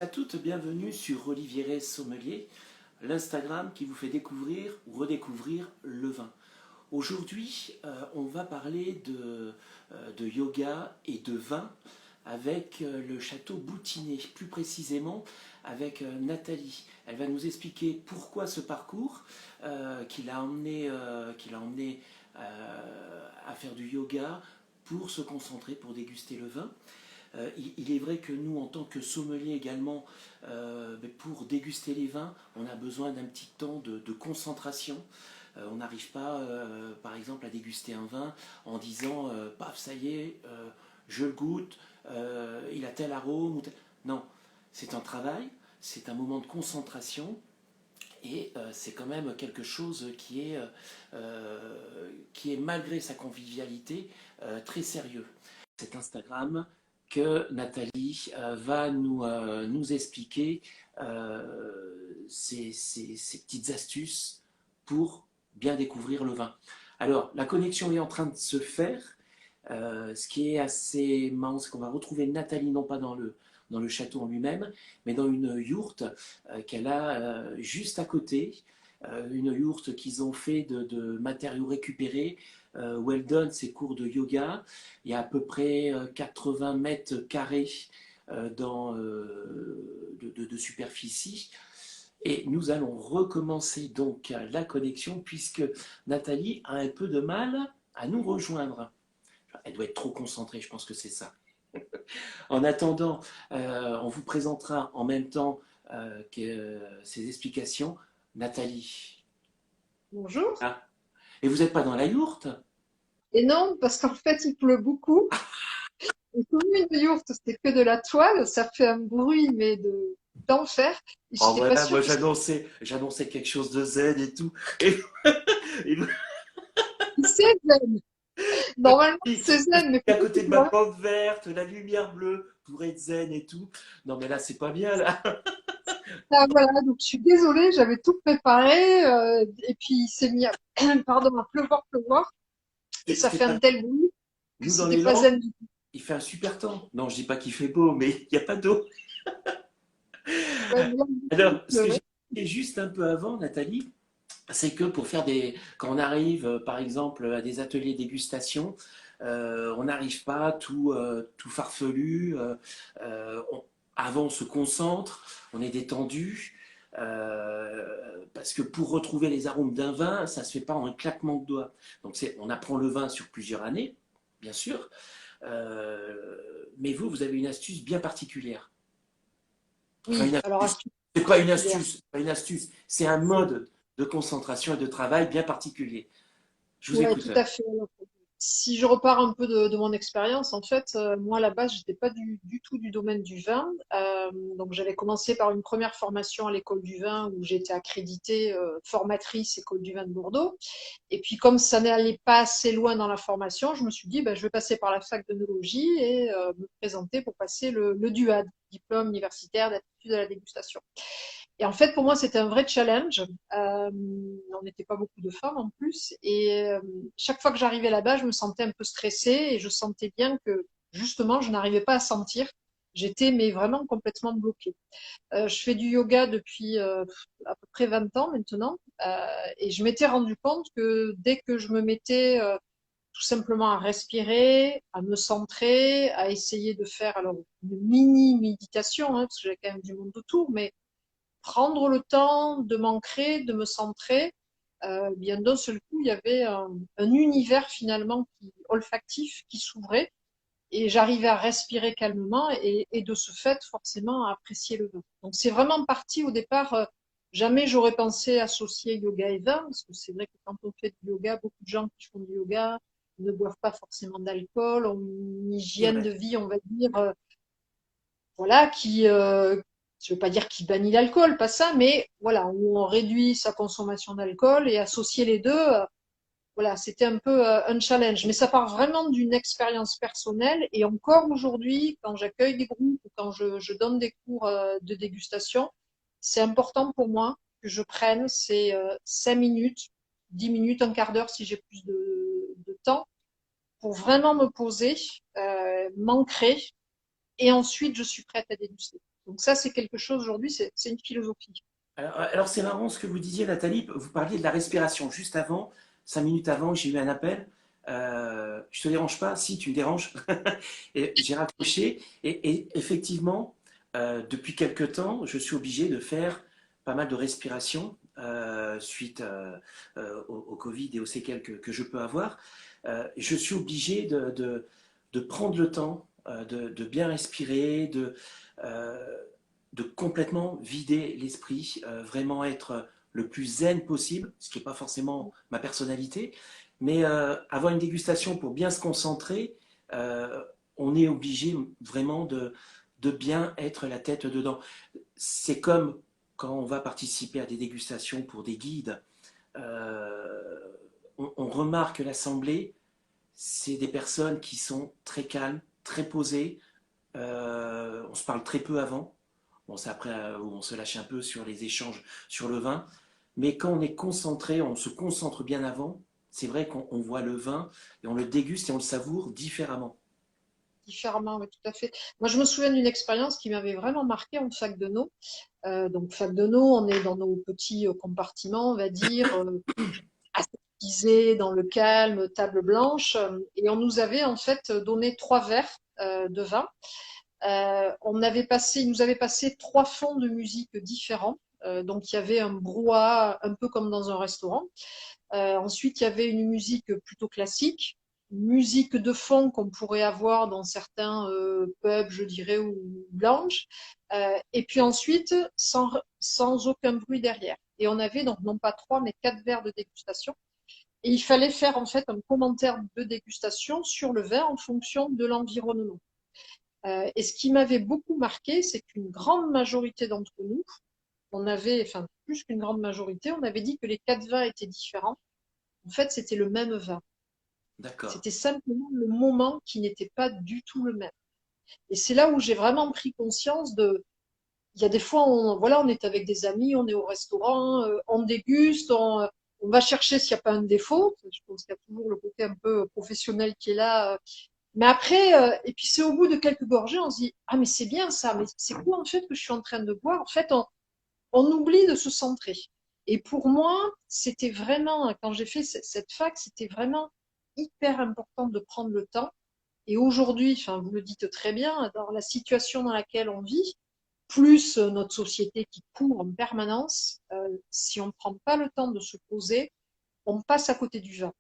À toutes, bienvenue sur Olivier Rey Sommelier, l'Instagram qui vous fait découvrir ou redécouvrir le vin. Aujourd'hui, on va parler de yoga et de vin avec le château Boutinet, plus précisément avec Nathalie. Elle va nous expliquer pourquoi ce parcours qui l'a emmené à faire du yoga pour se concentrer, pour déguster le vin. Il est vrai que nous, en tant que sommelier également, pour déguster les vins, on a besoin d'un petit temps de concentration. On n'arrive pas, par exemple, à déguster un vin en disant paf, ça y est, je le goûte, il a tel arôme. Non, c'est un travail, c'est un moment de concentration. Et c'est quand même quelque chose qui est malgré sa convivialité, très sérieux. Cet Instagram que Nathalie va nous expliquer ces petites astuces pour bien découvrir le vin. Alors, la connexion est en train de se faire. Ce qui est assez marrant, c'est qu'on va retrouver Nathalie non pas dans le château en lui-même, mais dans une yourte qu'elle a juste à côté, une yourte qu'ils ont fait de matériaux récupérés, où elle donne ses cours de yoga. Il y a à peu près 80 mètres carrés de superficie. Et nous allons recommencer donc la connexion puisque Nathalie a un peu de mal à nous rejoindre. Elle doit être trop concentrée, je pense que c'est ça. En attendant, on vous présentera en même temps ces explications. Nathalie. Bonjour. Ah. Et vous n'êtes pas dans la yourte? Et non, parce qu'en fait, il pleut beaucoup. Et comme une yourte, c'est que de la toile, ça fait un bruit, mais d'enfer. Et Oh j'étais pas voilà, moi sûre que j'annonçais quelque chose de zen et tout. Et, et vous c'est zen. Normalement, c'est parce zen, mais qu'à peut-être côté que de ma moi. plante verte, la lumière bleue pour être zen et tout. Non mais là c'est pas bien là. Ah, voilà, donc je suis désolée, j'avais tout préparé, et puis il s'est mis à, pardon, à pleuvoir, pleuvoir, et ça C'est fait pas un tel bruit que nous dans c'était les pas Landes, zen du tout. il fait un super temps. Non, je dis pas qu'il fait beau, mais il n'y a pas d'eau. Ouais, mais là, du coup, Alors, il ce que pleuvait. j'ai expliqué juste un peu avant, Nathalie, c'est que quand on arrive par exemple à des ateliers dégustation, on n'arrive pas tout farfelu. Avant, on se concentre, on est détendu. Parce que pour retrouver les arômes d'un vin, ça ne se fait pas en un claquement de doigts. Donc on apprend le vin sur plusieurs années, bien sûr. Mais vous avez une astuce bien particulière. Enfin, Oui, une alors astuce. astuce C'est particulière. pas une astuce, c'est un mode de concentration et de travail bien particulier. Je vous Ouais, écoute. tout à fait. Si je repars un peu de mon expérience, en fait, moi à la base, j'étais pas du tout du domaine du vin. Donc j'avais commencé par une première formation à l'école du vin où j'étais accréditée formatrice école du vin de Bordeaux. Et puis comme ça n'allait pas assez loin dans la formation, je me suis dit, ben, je vais passer par la fac d'œnologie et me présenter pour passer le DUAD, diplôme universitaire d'aptitude à la dégustation. Et en fait, pour moi, c'était un vrai challenge. On n'était pas beaucoup de femmes en plus. Et chaque fois que j'arrivais là-bas, je me sentais un peu stressée et je sentais bien que justement, je n'arrivais pas à sentir. J'étais mais vraiment complètement bloquée. Je fais du yoga depuis à peu près 20 ans maintenant. Et je m'étais rendu compte que dès que je me mettais tout simplement à respirer, à me centrer, à essayer de faire alors une mini méditation, hein, parce que j'ai quand même du monde autour, mais prendre le temps de m'ancrer, de me centrer, bien d'un seul coup, il y avait un univers finalement olfactif qui s'ouvrait et j'arrivais à respirer calmement et de ce fait, forcément, à apprécier le vin. Donc c'est vraiment parti au départ. Jamais j'aurais pensé associer yoga et vin, parce que c'est vrai que quand on fait du yoga, beaucoup de gens qui font du yoga ne boivent pas forcément d'alcool, ont une C'est hygiène de vrai. vie, on va dire, voilà, je veux pas dire qui bannit l'alcool, pas ça, mais voilà, où on réduit sa consommation d'alcool et associer les deux, voilà, c'était un peu un challenge. Mais ça part vraiment d'une expérience personnelle et encore aujourd'hui, quand j'accueille des groupes ou quand je donne des cours de dégustation, c'est important pour moi que je prenne ces 5 minutes, 10 minutes, un quart d'heure si j'ai plus de temps, pour vraiment me poser, m'ancrer et ensuite je suis prête à déguster. Donc ça, c'est quelque chose aujourd'hui, c'est une philosophie. Alors, c'est marrant ce que vous disiez, Nathalie. Vous parliez de la respiration. Juste avant, 5 minutes avant, j'ai eu un appel. Je te dérange pas? Si, tu me déranges. Et j'ai raccroché. Et effectivement, depuis quelque temps, je suis obligé de faire pas mal de respiration suite au Covid et aux séquelles que je peux avoir. Je suis obligé de prendre le temps de bien respirer, euh, de complètement vider l'esprit, vraiment être le plus zen possible, ce qui n'est pas forcément ma personnalité, mais avoir une dégustation pour bien se concentrer, euh, on est obligé vraiment de bien être la tête dedans. C'est comme quand on va participer à des dégustations pour des guides, euh, on remarque que l'assemblée, c'est des personnes qui sont très calmes, très posées, on se parle très peu avant. Bon, c'est après où on se lâche un peu sur les échanges sur le vin. Mais quand on est concentré, on se concentre bien avant, c'est vrai qu'on voit le vin et on le déguste et on le savoure différemment. Différemment, oui, tout à fait. Moi, je me souviens d'une expérience qui m'avait vraiment marqué en fac de no. Donc, fac de no, on est dans nos petits compartiments, on va dire, aseptisés, dans le calme, table blanche. Et on nous avait en fait donné 3 verres de vin. Il nous avait passé 3 fonds de musique différents. Donc, il y avait un brouhaha un peu comme dans un restaurant. Ensuite, il y avait une musique plutôt classique, musique de fond qu'on pourrait avoir dans certains pubs, je dirais, ou lounge. Et puis ensuite, sans aucun bruit derrière. Et on avait donc non pas 3, mais 4 verres de dégustation. Et il fallait faire en fait un commentaire de dégustation sur le vin en fonction de l'environnement. Et ce qui m'avait beaucoup marqué, c'est qu'une grande majorité d'entre nous, enfin plus qu'une grande majorité, on avait dit que les 4 vins étaient différents. En fait, c'était le même vin. D'accord. C'était simplement le moment qui n'était pas du tout le même. Et c'est là où j'ai vraiment pris conscience il y a des fois, on est avec des amis, on est au restaurant, on déguste, on va chercher s'il n'y a pas un défaut. Je pense qu'il y a toujours le côté un peu professionnel qui est là. Mais après, et puis c'est au bout de quelques gorgées, on se dit, ah, mais c'est bien ça, mais c'est quoi en fait que je suis en train de boire? En fait, on oublie de se centrer. Et pour moi, c'était vraiment, quand j'ai fait cette fac, c'était vraiment hyper important de prendre le temps. Et aujourd'hui, enfin, vous le dites très bien, dans la situation dans laquelle on vit, plus notre société qui court en permanence, si on ne prend pas le temps de se poser, on passe à côté du vin.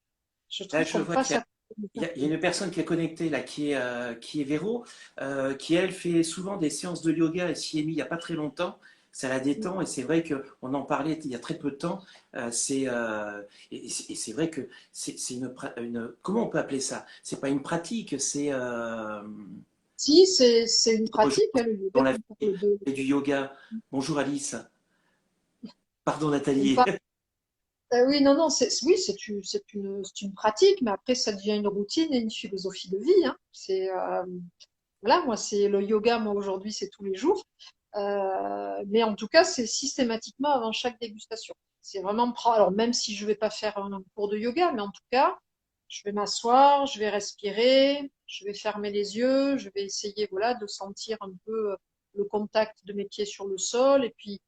Je Là, trouve je qu'on vois qu'il passe y a, à côté du il y a- il y a une personne qui est connectée, là, qui est Véro, qui, elle, fait souvent des séances de yoga et s'y est mis il n'y a pas très longtemps. Ça la vin. détend et c'est vrai qu'on en parlait il y a très peu de temps. Et c'est vrai que c'est comment on peut appeler ça? C'est pas une pratique, c'est Si, c'est une autre chose pratique, hein, le yoga, dans la on vie, parle de, c'est du yoga. Bonjour Alice. Pardon on Nathalie. parle oui, non, non, oui, c'est une pratique, mais après, ça devient une routine et une philosophie de vie, hein. Voilà, moi, c'est le yoga, moi, aujourd'hui, c'est tous les jours. Mais en tout cas, c'est systématiquement avant chaque dégustation. C'est vraiment prendre, alors même si je vais pas faire un cours de yoga, mais en tout cas, je vais m'asseoir, je vais respirer, je vais fermer les yeux, je vais essayer, voilà, de sentir un peu le contact de mes pieds sur le sol et puis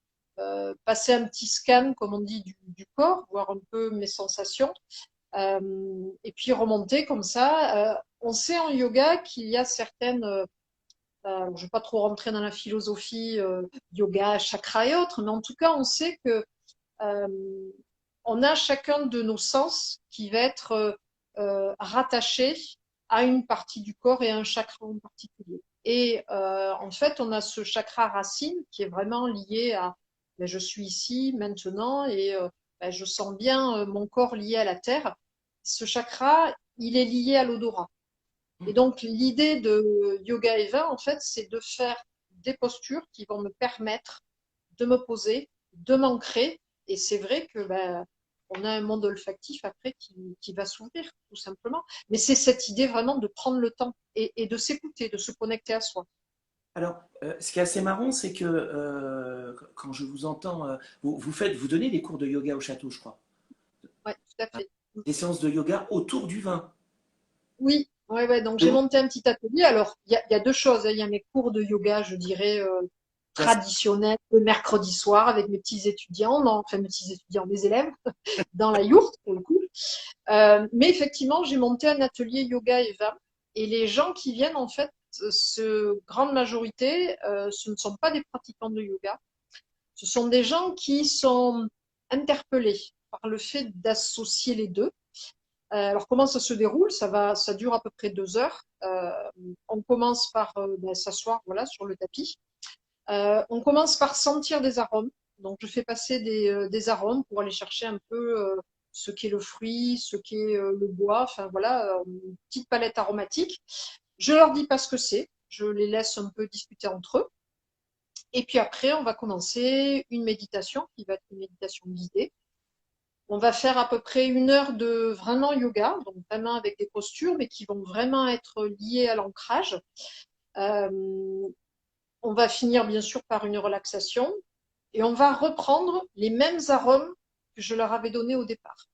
passer un petit scan, comme on dit, du corps, voir un peu mes sensations. Et puis remonter comme ça. On sait en yoga qu'il y a certaines je ne vais pas trop rentrer dans la philosophie yoga, chakra et autres, mais en tout cas, on sait que euh, on a chacun de nos sens qui va être rattaché à une partie du corps et à un chakra en particulier. Et en fait, on a ce chakra racine qui est vraiment lié à ben, je suis ici maintenant et ben, je sens bien mon corps lié à la terre. Ce chakra, il est lié à l'odorat. Et donc, l'idée de Yoga Eva, en fait, c'est de faire des postures qui vont me permettre de me poser, de m'ancrer. Et c'est vrai que ben, on a un monde olfactif après qui va s'ouvrir, tout simplement. Mais c'est cette idée vraiment de prendre le temps et de s'écouter, de se connecter à soi. Alors, ce qui est assez marrant, c'est que quand je vous entends, vous donnez des cours de yoga au château, je crois. Ouais, tout à Hein, fait. des séances de yoga autour du vin. Oui, ouais, ouais. Donc j'ai monté un petit atelier. Alors, il y a 2 choses, hein. Il y a mes cours de yoga, je dirais, traditionnel le mercredi soir avec mes petits étudiants, non, enfin mes petits étudiants, mes élèves, dans la yourte pour le coup. Mais effectivement, j'ai monté un atelier yoga Eva et les gens qui viennent en fait, grande majorité, ce ne sont pas des pratiquants de yoga, ce sont des gens qui sont interpellés par le fait d'associer les deux. Alors comment ça se déroule? Ça dure à peu près 2 heures. On commence par s'asseoir voilà sur le tapis. On commence par sentir des arômes. Donc, je fais passer des arômes pour aller chercher un peu ce qu'est le fruit, ce qu'est le bois. Enfin, voilà, une petite palette aromatique. Je leur dis pas ce que c'est. Je les laisse un peu discuter entre eux. Et puis après, on va commencer une méditation qui va être une méditation guidée. On va faire à peu près 1 heure de vraiment yoga, donc vraiment avec des postures, mais qui vont vraiment être liées à l'ancrage. Euh, on va finir bien sûr par une relaxation et on va reprendre les mêmes arômes que je leur avais donnés au départ.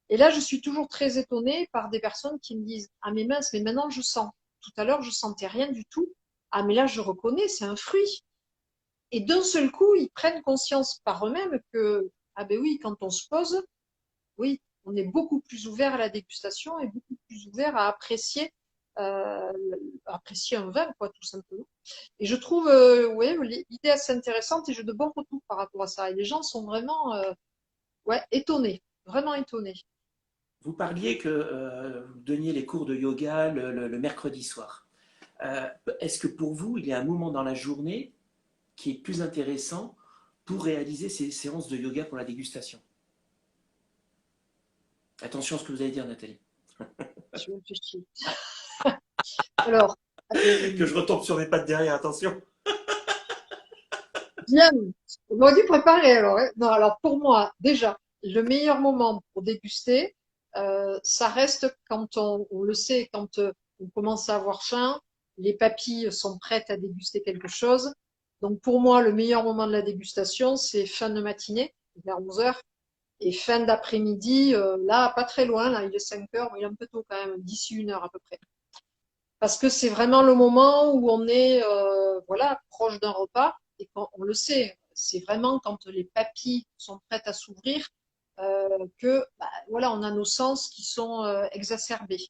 Et là, je suis toujours très étonnée par des personnes qui me disent « Ah mais mince, mais maintenant je sens. Tout à l'heure, je sentais rien du tout. Ah mais là, je reconnais, c'est un fruit. » Et d'un seul coup, ils prennent conscience par eux-mêmes que « Ah ben oui, quand on se pose, oui, on est beaucoup plus ouvert à la dégustation et beaucoup plus ouvert à euh, apprécier un vin, quoi, tout simplement. » Et je trouve ouais, l'idée assez intéressante et j'ai de bons retours par rapport à ça. Et les gens sont vraiment ouais, étonnés, vraiment étonnés. Vous parliez que vous donniez les cours de yoga le mercredi soir. Euh, Est-ce que pour vous, il y a un moment dans la journée qui est plus intéressant pour réaliser ces séances de yoga pour la dégustation? Attention à ce que vous allez dire, Nathalie. Je réfléchis. Alors, Que euh, je retombe sur mes pattes derrière, attention. bien, on aurait dû préparer alors. Hein. Non, alors pour moi, déjà, le meilleur moment pour déguster, ça reste quand on le sait, quand on commence à avoir faim, les papilles sont prêtes à déguster quelque chose. Donc pour moi, le meilleur moment de la dégustation, c'est fin de matinée, vers 11 heures, et fin d'après-midi, là, pas très loin, là, il est 5 heures, mais il est un peu tôt quand même, d'ici 1 heure à peu près. Parce que c'est vraiment le moment où on est voilà, proche d'un repas et quand on le sait, c'est vraiment quand les papilles sont prêtes à s'ouvrir que bah, voilà, on a nos sens qui sont exacerbés.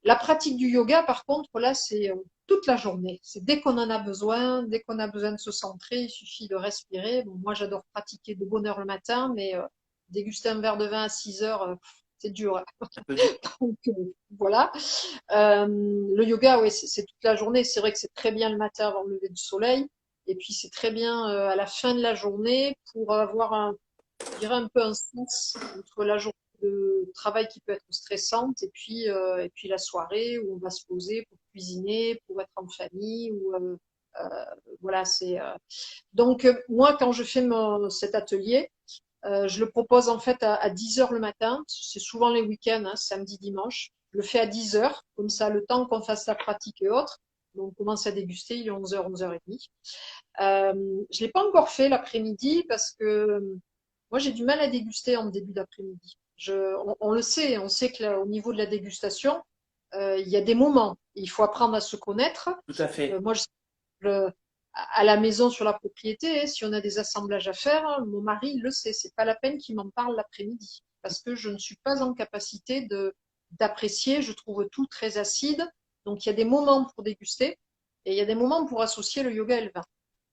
La pratique du yoga, par contre, là, c'est toute la journée. C'est dès qu'on en a besoin, dès qu'on a besoin de se centrer, il suffit de respirer. Bon, moi, j'adore pratiquer de bonne heure le matin, mais déguster un verre de vin à 6 heures, c'est dur. Un peu dur. Donc, voilà. Le yoga, oui, c'est toute la journée. C'est vrai que c'est très bien le matin avant le lever du soleil. Et puis, c'est très bien à la fin de la journée pour avoir je dirais un peu un sens entre la journée de travail qui peut être stressante et puis la soirée où on va se poser pour cuisiner, pour être en famille ou voilà, donc moi quand je fais cet atelier, je le propose en fait à 10 heures le matin, c'est souvent les week-ends, hein, samedi, dimanche. Je le fais à 10 heures, comme ça le temps qu'on fasse la pratique et autres. Donc, on commence à déguster, il est 11 heures, 11h30. Je l'ai pas encore fait l'après-midi parce que moi j'ai du mal à déguster en début d'après-midi. On le sait, on sait que là, au niveau de la dégustation, il y a des moments. Il faut apprendre à se connaître. Tout à fait. Moi, à la maison sur la propriété, hein, si on a des assemblages à faire, hein, mon mari il le sait. C'est pas la peine qu'il m'en parle l'après-midi parce que je ne suis pas en capacité de d'apprécier. Je trouve tout très acide. Donc il y a des moments pour déguster et il y a des moments pour associer le yoga et le vin.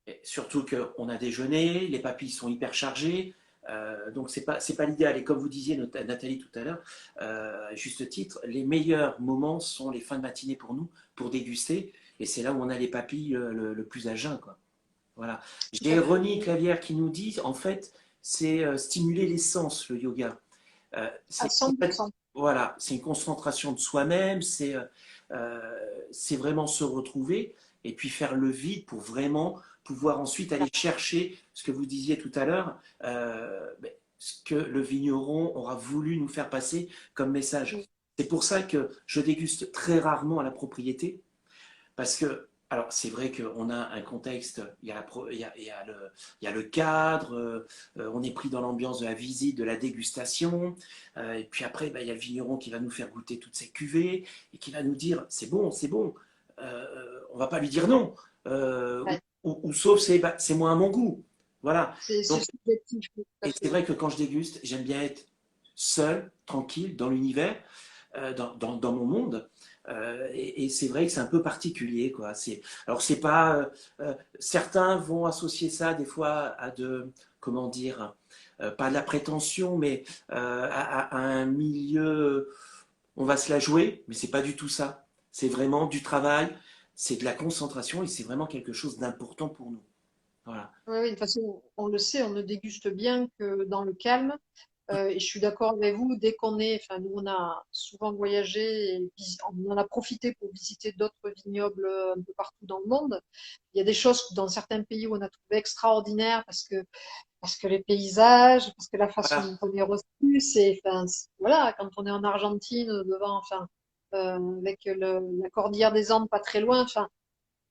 Et surtout qu'on a déjeuné, les papilles sont hyper chargées, donc c'est pas l'idéal. Et comme vous disiez, Nathalie, tout à l'heure, à juste titre, les meilleurs moments sont les fins de matinée pour nous, pour déguster, et c'est là où on a les papilles le plus à jeun, quoi. Voilà. Tout J'ai à fait. Ronnie Clavière qui nous dit, en fait, c'est stimuler les sens, le yoga. À En fait, 100%. voilà, c'est une concentration de soi-même, c'est vraiment se retrouver et puis faire le vide pour vraiment pouvoir ensuite aller chercher ce que vous disiez tout à l'heure, ce que le vigneron aura voulu nous faire passer comme message. C'est pour ça que je déguste très rarement à la propriété, parce que, alors c'est vrai qu'on a un contexte, il y a le cadre, on est pris dans l'ambiance de la visite, de la dégustation, et puis après, il y a le vigneron qui va nous faire goûter toutes ces cuvées, et qui va nous dire, c'est bon, on va pas lui dire non. Ouais. ou sauf c'est moins à mon goût. Voilà. C'est Donc, subjectif, tout à et c'est fait. vrai que quand je déguste, j'aime bien être seul, tranquille, dans l'univers, dans mon monde. Et c'est vrai que c'est un peu particulier, quoi. Alors, c'est pas. Certains vont associer ça des fois à comment dire, pas de la prétention, mais à un milieu. On va se la jouer, mais c'est pas du tout ça. C'est vraiment du travail, c'est de la concentration et c'est vraiment quelque chose d'important pour nous. Voilà. Oui, oui, de toute façon, on le sait, on ne déguste bien que dans le calme. Et je suis d'accord avec vous, dès qu'on est, enfin, nous, on a souvent voyagé, et on en a profité pour visiter d'autres vignobles un peu partout dans le monde. Il y a des choses dans certains pays où on a trouvé extraordinaires parce que les paysages, parce que la façon Voilà. dont on est reçu, enfin, voilà, quand on est en Argentine, devant, enfin, avec la cordillère des Andes pas très loin, enfin,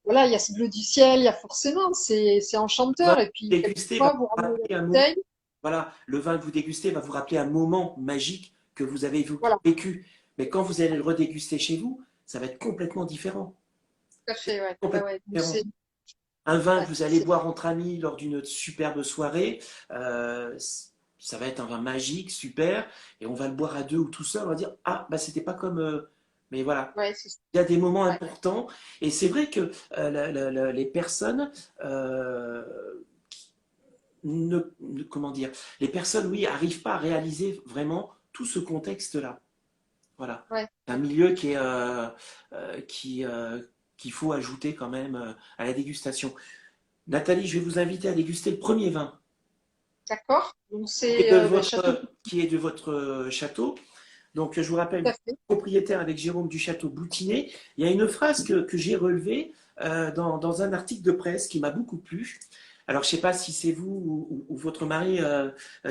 voilà, il y a ce bleu du ciel, il y a forcément, c'est Le vin enchanteur. Et que puis, vous dégustez va quelquefois, vous vous ramenez la rappeler un moment. bouteille, Voilà, le vin que vous dégustez va vous rappeler un moment magique que vous avez voilà, vécu. Mais quand vous allez le redéguster chez vous, ça va être complètement différent. tout à C'est fait, ouais, ouais, complètement ouais. Donc, différent. Un vin que ouais, vous allez boire entre amis lors d'une superbe soirée, euh, ça va être un vin magique, super, et on va le boire à deux ou tout seul, on va dire, ah, bah c'était pas comme. Mais voilà, ouais, il y a des moments ouais, importants, et c'est vrai que les personnes, euh, comment dire, les personnes, oui, arrivent pas à réaliser vraiment tout ce contexte-là. Voilà. ouais, Un milieu euh, qui, euh, qu'il faut ajouter quand même à la dégustation. Nathalie, je vais vous inviter à déguster le premier vin d'accord. Donc, qui est c'est de ben, Château votre château. Donc, je vous tout rappelle, à fait. propriétaire avec Jérôme du château Boutinay. Il y a une phrase que j'ai relevée dans un article de presse qui m'a beaucoup plu. Alors, je ne sais pas si c'est vous ou votre mari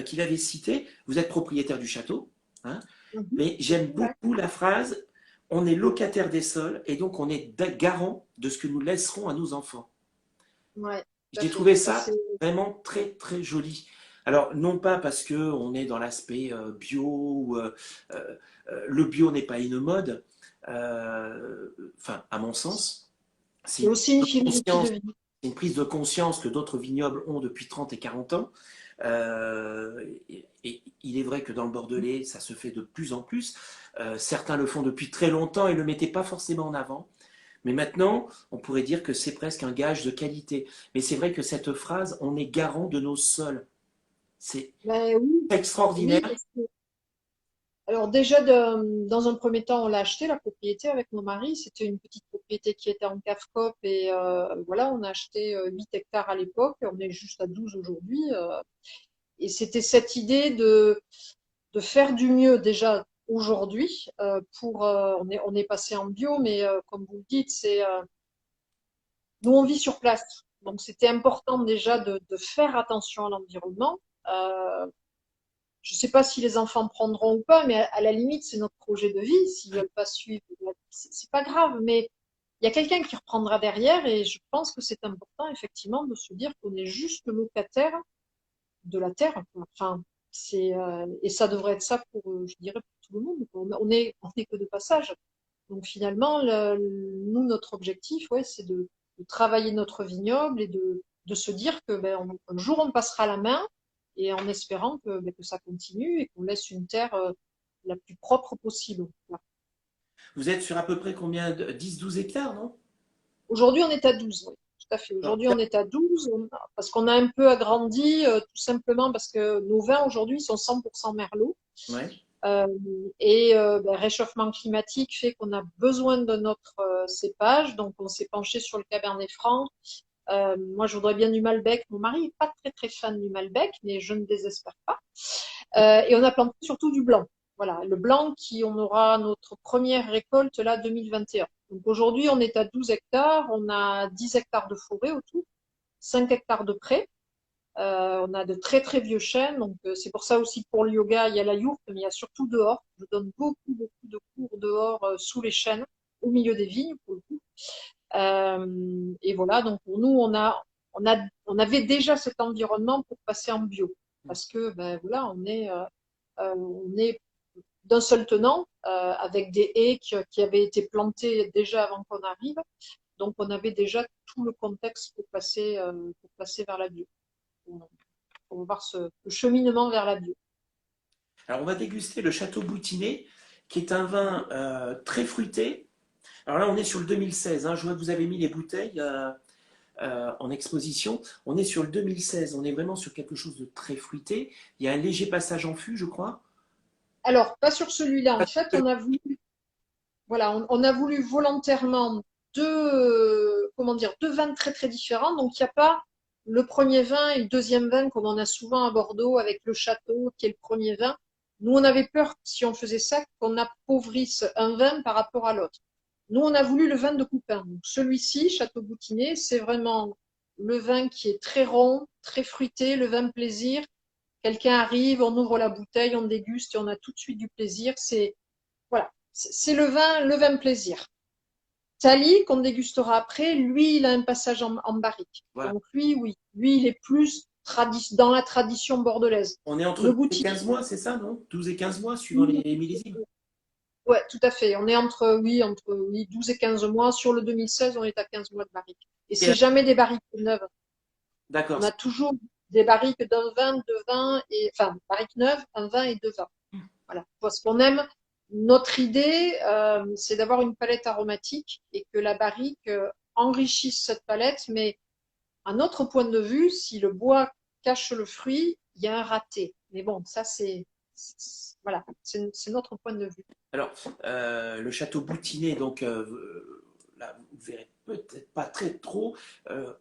qui l'avez cité. Vous êtes propriétaire du château, hein, Mhm. mais j'aime Ouais, beaucoup la phrase on est locataire des sols et donc on est garant de ce que nous laisserons à nos enfants. ouais, tout à J'ai fait. trouvé Ça, ça vraiment très très joli. Alors non pas parce que on est dans l'aspect bio ou le bio n'est pas une mode. Enfin, à mon sens, c'est c'est une aussi une prise de philosophie de conscience, vie. c'est une prise de conscience que d'autres vignobles ont depuis 30 et 40 ans. Et il est vrai que dans le Bordelais, ça se fait de plus en plus. Certains le font depuis très longtemps et ne le mettaient pas forcément en avant. Mais maintenant, on pourrait dire que c'est presque un gage de qualité. Mais c'est vrai que cette phrase, on est garant de nos sols. C'est Ben oui, oui, extraordinaire. parce que alors déjà, dans un premier temps, on l'a acheté, la propriété, avec mon mari. C'était une petite propriété qui était en cave-cop et voilà, on a acheté 8 hectares à l'époque. On est juste à 12 aujourd'hui. Et c'était cette idée de faire du mieux déjà aujourd'hui. On est passé en bio, mais comme vous le dites, nous, on vit sur place. Donc c'était important déjà de faire attention à l'environnement. Euh, Je ne sais pas si les enfants prendront ou pas, mais à la limite, c'est notre projet de vie. S'ils veulent pas suivre, c'est pas grave. Mais il y a quelqu'un qui reprendra derrière, et je pense que c'est important effectivement de se dire qu'on est juste locataire de la terre, quoi. Enfin, et ça devrait être ça pour, je dirais, pour tout le monde. On est que de passage. Donc finalement, nous, notre objectif, ouais, c'est de travailler notre vignoble et de se dire que ben, un jour on passera la main et en espérant que, ben, que ça continue et qu'on laisse une terre la plus propre possible. Voilà. Vous êtes sur à peu près combien de 10-12 hectares, non? Aujourd'hui, on est à 12. Oui, tout à fait. Non. Aujourd'hui, on est à 12 parce qu'on a un peu agrandi, tout simplement parce que nos vins aujourd'hui sont 100% merlot. Ouais. Euh, ben, réchauffement climatique fait qu'on a besoin de notre cépage, donc on s'est penché sur le Cabernet Franc. Moi, je voudrais bien du Malbec. Mon mari n'est pas très très fan du Malbec, mais je ne désespère pas. Et on a planté surtout du blanc. Voilà, le blanc qui on aura notre première récolte là 2021. Donc aujourd'hui, on est à 12 hectares, on a 10 hectares de forêt autour, 5 hectares de prés. On a de très très vieux chênes, donc c'est pour ça aussi que pour le yoga, il y a la yourte, mais il y a surtout dehors. Je donne beaucoup beaucoup de cours dehors sous les chênes, au milieu des vignes pour le coup. Et voilà, donc pour nous, on avait déjà cet environnement pour passer en bio, parce que ben voilà, on est d'un seul tenant avec des haies qui avaient été plantées déjà avant qu'on arrive. Donc, on avait déjà tout le contexte pour passer vers la bio. Pour voir le cheminement vers la bio. Alors, on va déguster le Château Boutinet, qui est un vin très fruité. Alors là, on est sur le 2016, hein. Je vois que vous avez mis les bouteilles en exposition. On est sur le 2016. On est vraiment sur quelque chose de très fruité. Il y a un léger passage en fût, je crois. Alors, pas sur celui-là. En fait, voilà, on a voulu volontairement comment dire, deux vins très très différents. Donc, il n'y a pas le premier vin et le deuxième vin comme on a souvent à Bordeaux avec le château qui est le premier vin. Nous, on avait peur, si on faisait ça, qu'on appauvrisse un vin par rapport à l'autre. Nous, on a voulu le vin de Coupin. Donc, celui-ci, Château Boutinet, c'est vraiment le vin qui est très rond, très fruité, le vin plaisir. Quelqu'un arrive, on ouvre la bouteille, on déguste et on a tout de suite du plaisir. Voilà, c'est le vin plaisir. Tali, qu'on dégustera après, lui, il a un passage en barrique. Voilà. Donc lui, oui, lui, il est plus dans la tradition bordelaise. On est entre Le 12 et Boutinet, 15 mois, c'est ça, non? 12 et 15 mois, suivant les millésimes. ouais, tout à fait. On est entre 12 et 15 mois. Sur le 2016, on est à 15 mois de barrique. Et Et, c'est jamais des barriques neuves. d'accord. On a toujours des barriques d'un vin, deux vins, enfin, barriques neuves, un vin et deux vins. Voilà. Parce qu'on aime, notre idée, c'est d'avoir une palette aromatique et que la barrique enrichisse cette palette, mais à notre point de vue, si le bois cache le fruit, il y a un raté. Mais bon, ça voilà, c'est notre point de vue. Alors, le château Boutinet, donc là, vous ne verrez peut-être pas très trop. Euh,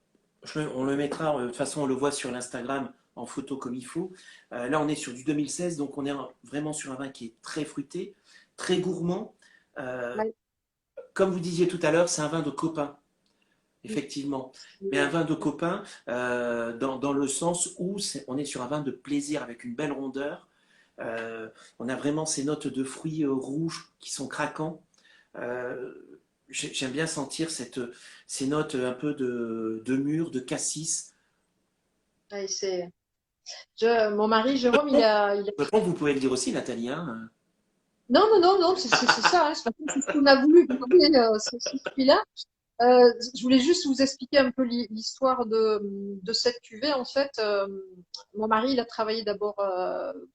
on le mettra, de toute façon, on le voit sur l'Instagram en photo comme il faut. Là, on est sur du 2016, donc on est vraiment sur un vin qui est très fruité, très gourmand. Euh, Ouais. Comme vous disiez tout à l'heure, c'est un vin de copain, effectivement. Mais un vin de copain dans le sens où on est sur un vin de plaisir avec une belle rondeur. Euh, on a vraiment ces notes de fruits rouges qui sont craquants. Euh, J'aime bien sentir ces notes un peu de mûr, de cassis. Ouais, mon mari Jérôme, Je pense que vous pouvez le dire aussi, Nathalie, hein. non, non, non, non, c'est ça, hein, c'est ce qu'on a voulu garder, c'est celui-là. Je voulais juste vous expliquer un peu l'histoire de cette cuvée. En fait, mon mari, il a travaillé d'abord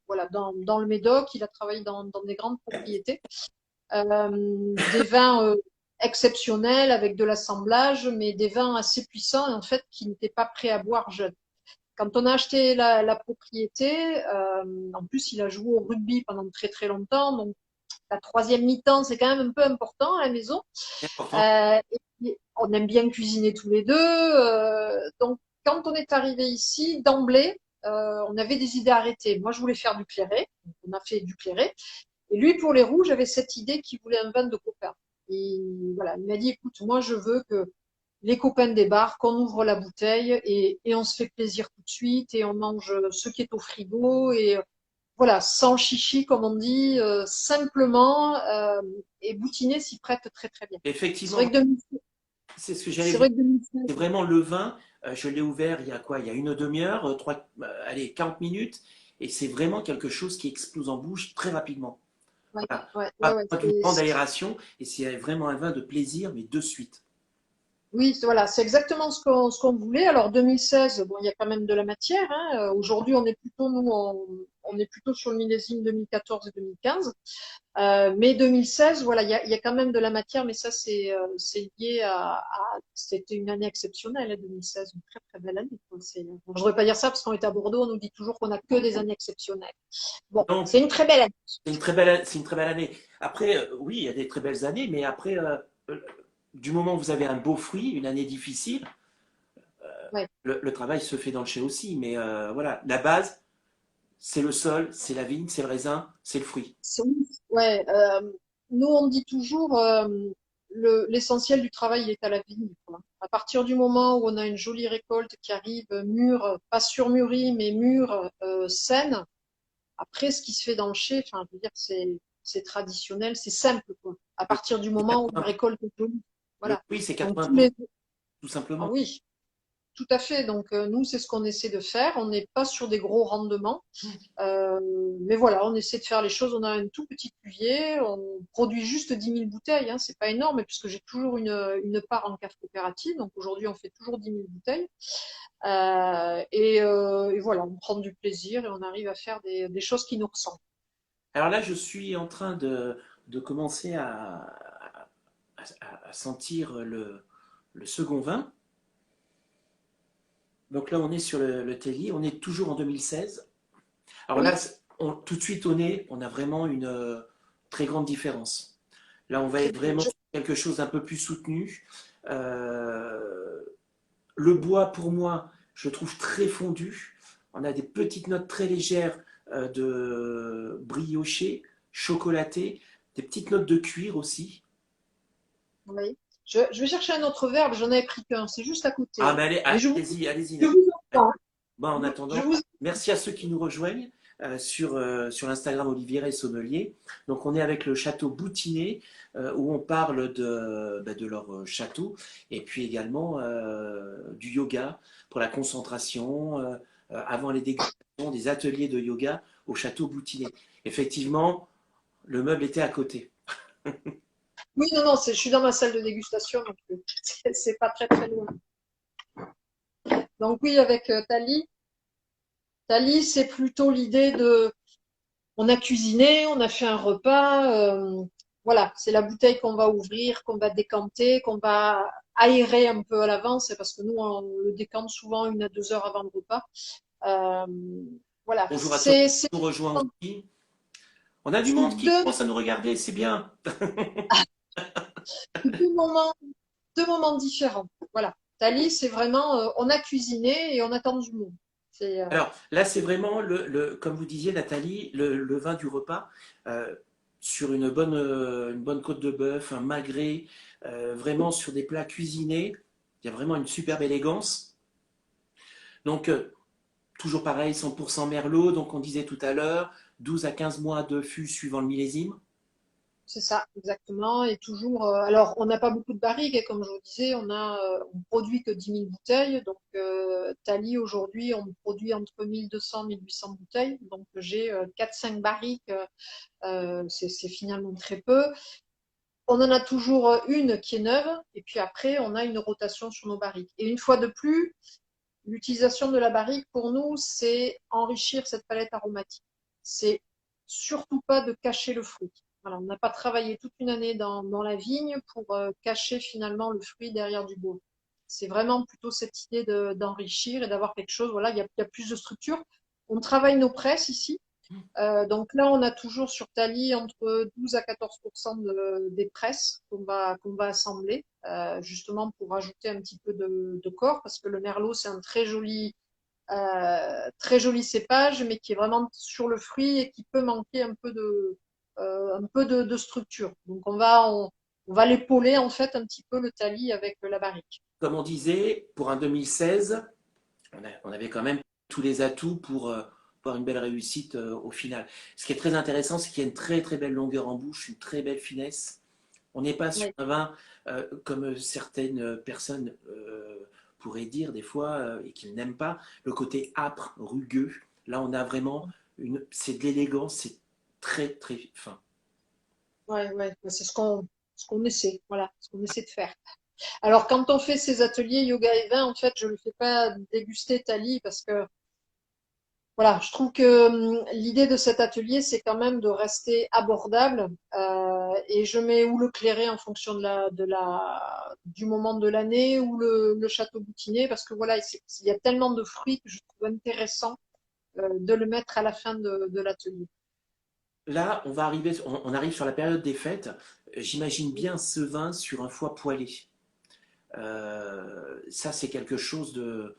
voilà, dans le Médoc, il a travaillé dans des grandes propriétés, des vins exceptionnels avec de l'assemblage, mais des vins assez puissants, en fait, qui n'étaient pas prêts à boire jeunes. Quand on a acheté la propriété, en plus, il a joué au rugby pendant très très longtemps, donc la troisième mi-temps, c'est quand même un peu important à la maison. C'est important. Et on aime bien cuisiner tous les deux. Donc, quand on est arrivé ici, d'emblée, on avait des idées arrêtées. Moi, je voulais faire du clairé. On a fait du clairé. Et lui, pour les rouges, avait cette idée qu'il voulait un vin de copain. Et voilà, il m'a dit, écoute, moi, je veux que les copains débarquent, qu'on ouvre la bouteille et on se fait plaisir tout de suite et on mange ce qui est au frigo et voilà, sans chichi, comme on dit, simplement, et Boutinet s'y prête très très bien. C'est Effectivement, vrai que 2016, c'est ce que j'allais c'est vous dire. vrai que 2016, C'est vraiment le vin. Je l'ai ouvert il y a quoi? Il y a une demi-heure, allez, 40 minutes. Et c'est vraiment quelque chose qui explose en bouche très rapidement. ouais, Voilà. ouais, ouais, Pas ouais, besoin d'une grande aération. Et c'est vraiment un vin de plaisir, mais de suite. oui, voilà, c'est exactement ce qu'on voulait. Alors 2016, bon, il y a quand même de la matière, hein. Aujourd'hui, on est plutôt sur le millésime 2014 et 2015. Mais 2016, voilà, il y a quand même de la matière, mais ça, c'est lié c'était une année exceptionnelle, hein, 2016, une très très belle année, quoi. Bon, je ne voudrais pas dire ça parce qu'on est à Bordeaux, on nous dit toujours qu'on a que des années exceptionnelles. Bon, Donc, c'est une très belle année. c'est une très belle année. Après, oui, il y a des très belles années, mais après, euh, du moment où vous avez un beau fruit, une année difficile, Ouais. le travail se fait dans le chai aussi. Mais voilà, la base, c'est le sol, c'est la vigne, c'est le raisin, c'est le fruit. Ouais, nous on dit toujours l'essentiel du travail il est à la vigne, quoi. À partir du moment où on a une jolie récolte qui arrive mûre, pas surmûrie, mais mûre, saine, après ce qui se fait dans le chai, enfin, je veux dire, c'est traditionnel, c'est simple, quoi. À Le partir du fruit, c'est moment où la 80%. récolte est jolie, Le voilà. fruit, c'est Donc tous les, 80%, tout ah simplement. oui, tout à fait. Donc, nous, c'est ce qu'on essaie de faire. On n'est pas sur des gros rendements. Euh, mais voilà, on essaie de faire les choses. On a un tout petit cuvier. On produit juste 10 000 bouteilles. Hein. C'est pas énorme, puisque j'ai toujours une part en cave coopérative. Donc, aujourd'hui, on fait toujours 10 000 bouteilles. Et voilà, on prend du plaisir et on arrive à faire des choses qui nous ressemblent. Alors là, je suis en train de commencer à sentir le second vin. Donc là, on est sur le Tellier, on est toujours en 2016. Alors là, Oui, tout de suite au nez, on a vraiment une très grande différence. Là, on va être vraiment je, sur quelque chose d'un peu plus soutenu. Euh, le bois, pour moi, je le trouve très fondu. On a des petites notes très légères de brioché, chocolaté, des petites notes de cuir aussi. oui. Je vais chercher un autre verbe. J'en avais pris qu'un. C'est juste à côté. Ah, Hein. mais allez, Mais allez-y, allez-y, je Nathalie. vous entends. Bon, en Je attendant, vous merci à ceux qui nous rejoignent sur l'Instagram Olivier et Sommelier. Donc, on est avec le château Boutinet où on parle de leur château et puis également du yoga pour la concentration avant les dégustations, des ateliers de yoga au château Boutinet. Effectivement, le meuble était à côté. Oui, non, non, je suis dans ma salle de dégustation, donc c'est pas très très loin. Donc oui, avec Thalie, c'est plutôt l'idée de, on a cuisiné, on a fait un repas, voilà, c'est la bouteille qu'on va ouvrir, qu'on va décanter, qu'on va aérer un peu à l'avance, parce que nous, on le décante souvent 1 à 2 heures avant le repas. Euh, voilà, Bonjour à tous c'est qui nous rejoint aussi. On a du monde qui deux, commence à nous regarder, c'est bien. deux moments, deux moments différents. Voilà, Thalie, c'est vraiment, on a cuisiné et on attend du monde. C'est, Alors là, c'est vraiment, comme vous disiez, Nathalie, le vin du repas euh, sur une bonne côte de bœuf, un magret, vraiment sur des plats cuisinés. Il y a vraiment une superbe élégance. Donc, toujours pareil, 100% merlot. Donc, on disait tout à l'heure, 12 à 15 mois de fût suivant le millésime. C'est ça, exactement. Et toujours, alors, on n'a pas beaucoup de barriques, et comme je vous disais, on produit que 10 000 bouteilles. Donc, Thalie, aujourd'hui, on produit entre 1 200 et 1 800 bouteilles. Donc, j'ai 4-5 barriques. C'est finalement très peu. On en a toujours une qui est neuve. Et puis après, on a une rotation sur nos barriques. Et une fois de plus, l'utilisation de la barrique, pour nous, c'est enrichir cette palette aromatique. C'est surtout pas de cacher le fruit. Voilà, on n'a pas travaillé toute une année dans la vigne pour cacher finalement le fruit derrière du bois. C'est vraiment plutôt cette idée d'enrichir et d'avoir quelque chose. Voilà, il y a plus de structure. On travaille nos presses ici. Donc là, on a toujours sur Thalie entre 12 à 14% des presses qu'on va assembler, justement pour ajouter un petit peu de corps, parce que le merlot, c'est un très joli cépage, mais qui est vraiment sur le fruit et qui peut manquer un peu de structure. Donc on va l'épauler en fait un petit peu le Thalie avec la barrique. Comme on disait, pour un 2016, on avait quand même tous les atouts pour une belle réussite au final. Ce qui est très intéressant, c'est qu'il y a une très très belle longueur en bouche, une très belle finesse. On n'est pas sur Oui, un vin comme certaines personnes pourraient dire des fois et qu'ils n'aiment pas, le côté âpre, rugueux. Là, on a vraiment c'est de l'élégance, c'est très très fin. ouais, ouais, c'est ce qu'on essaie, voilà, ce qu'on essaie de faire. Alors, quand on fait ces ateliers yoga et vin, en fait, je ne le fais pas déguster Thalie parce que, voilà, je trouve que l'idée de cet atelier, c'est quand même de rester abordable et je mets ou le clairet en fonction du moment de l'année ou le château boutiné parce que, voilà, il y a tellement de fruits que je trouve intéressant de le mettre à la fin de l'atelier. Là, on arrive sur la période des fêtes. J'imagine bien ce vin sur un foie poêlé. Ça, c'est quelque chose de.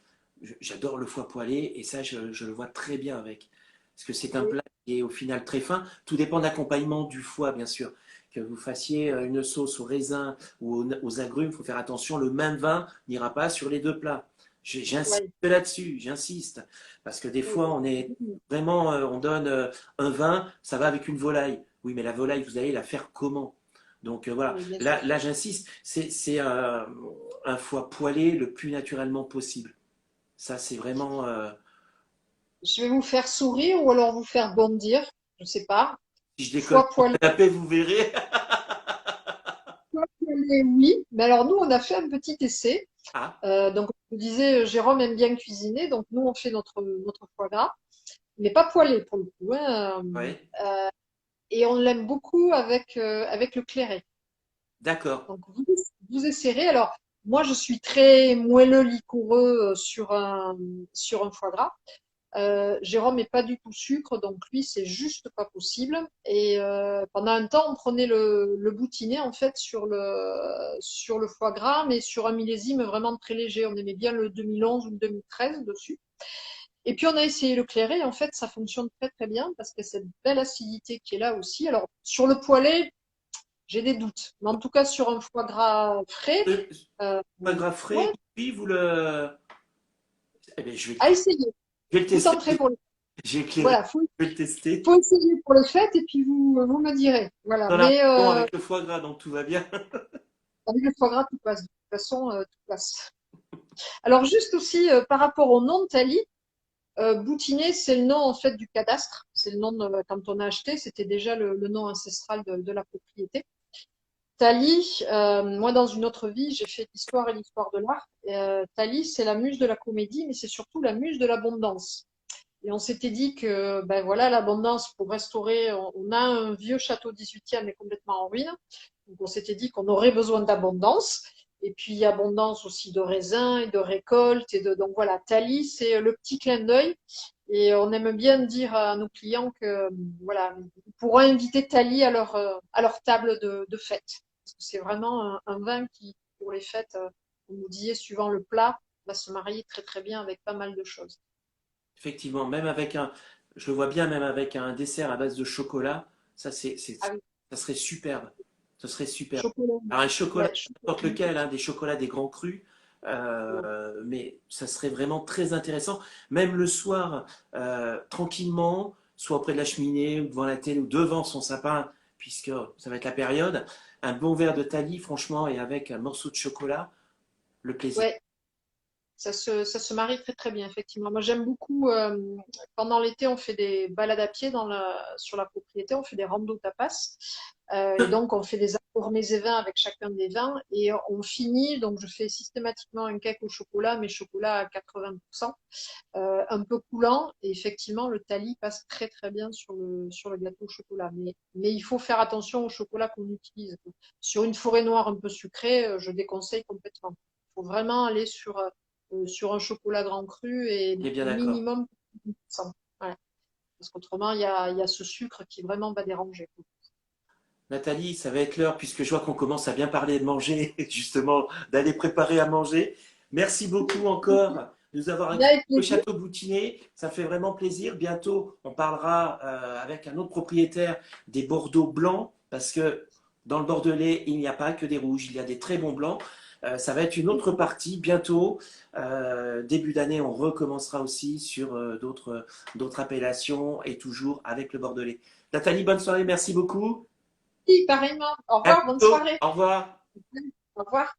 J'adore le foie poêlé et ça, je le vois très bien avec. Parce que c'est un Oui, plat qui est au final très fin. Tout dépend de l'accompagnement du foie, bien sûr. Que vous fassiez une sauce au raisin ou aux agrumes, il faut faire attention. Le même vin n'ira pas sur les deux plats. J'insiste oui, là-dessus, j'insiste. Parce que des oui, fois, on est vraiment, on donne un vin, ça va avec une volaille. Oui, mais la volaille, vous allez la faire comment? Donc voilà, oui, bien sûr. là j'insiste, c'est un foie poêlé le plus naturellement possible. Ça, c'est vraiment… Je vais vous faire sourire ou alors vous faire bondir, je sais pas. si je décolle Foie mon poêlé, canapé, vous verrez. foie poêlé, oui. Mais alors nous, on a fait un petit essai. Ah, Donc, je vous disais, Jérôme aime bien cuisiner, donc nous, on fait notre foie gras, mais pas poêlé pour le coup, hein. ouais, Et on l'aime beaucoup avec le clairet. d'accord. Donc, vous essayerez. Alors, moi, je suis très moelleux, liquoreux sur un foie gras. Jérôme n'est pas du tout sucre, donc lui, c'est juste pas possible. Et pendant un temps, on prenait le boutinet en fait sur le foie gras, mais sur un millésime vraiment très léger. On aimait bien le 2011 ou le 2013 dessus. Et puis on a essayé le clairet, et en fait, ça fonctionne très très bien parce qu'il y a cette belle acidité qui est là aussi. Alors sur le poêlé, j'ai des doutes, mais en tout cas sur un foie gras frais, Euh, euh, Pas grave frais, ouais, puis vous le… Eh bien, à essayer. je vais le Vous tester. tenterez pour le. J'ai éclairé, Voilà, je vais le tester. faut essayer pour les fêtes et puis vous me direz. Voilà. Dans la Mais région avec le foie gras, donc tout va bien. avec le foie gras, tout passe. De toute façon, tout passe. Alors, juste aussi, par rapport au nom de Thalie, Boutinet, c'est le nom en fait du cadastre. C'est le nom quand on a acheté, c'était déjà le nom ancestral de la propriété. Thalie, moi dans une autre vie, j'ai fait l'histoire et l'histoire de l'art. Thalie, c'est la muse de la comédie, mais c'est surtout la muse de l'abondance. Et on s'était dit que ben voilà l'abondance pour restaurer. On a un vieux château 18e mais complètement en ruine. Donc on s'était dit qu'on aurait besoin d'abondance. Et puis abondance aussi de raisins et de récoltes. Donc voilà, Thalie, c'est le petit clin d'œil. Et on aime bien dire à nos clients que voilà, ils pourront inviter Thalie à leur table de fête. Parce que c'est vraiment un vin qui, pour les fêtes, on nous disait, suivant le plat, va se marier très très bien avec pas mal de choses. Effectivement, même avec un… Je le vois bien, même avec un dessert à base de chocolat, ça, Ah oui, ça serait superbe. Ce serait superbe. chocolat. Alors, un chocolat, Ouais, chocolat. n'importe lequel, hein, des chocolats, des grands crus, mais ça serait vraiment très intéressant. Même le soir, tranquillement, soit auprès de la cheminée, ou devant la télé, ou devant son sapin, puisque ça va être la période, un bon verre de Thalie, franchement, et avec un morceau de chocolat, le plaisir. Ouais, ça se marie très très bien, effectivement. Moi, j'aime beaucoup. Pendant l'été, on fait des balades à pied sur la propriété, on fait des randos tapas. Et donc, on fait des accords mets et vins avec chacun des vins. Et on finit, donc je fais systématiquement un cake au chocolat, mais chocolat à 80%, un peu coulant. Et effectivement, le thalie passe très très bien sur le gâteau au chocolat. Mais il faut faire attention au chocolat qu'on utilise. Sur une forêt noire un peu sucrée, je déconseille complètement. Il faut vraiment aller sur un chocolat grand cru et On est bien d'accord. minimum 100. Voilà. Parce qu'autrement, il y a ce sucre qui vraiment va déranger. Nathalie, ça va être l'heure, puisque je vois qu'on commence à bien parler de manger, justement, d'aller préparer à manger. Merci beaucoup encore de nous avoir Bien accueillis avec au plaisir. Château Boutinet. Ça fait vraiment plaisir. Bientôt, on parlera avec un autre propriétaire des Bordeaux blancs, parce que dans le Bordelais, il n'y a pas que des rouges, il y a des très bons blancs. Ça va être une autre partie bientôt. Début d'année, on recommencera aussi sur d'autres appellations et toujours avec le Bordelais. Nathalie, bonne soirée, merci beaucoup. Oui, pareillement. Au À revoir, bonne bientôt. soirée. Au revoir. Au revoir.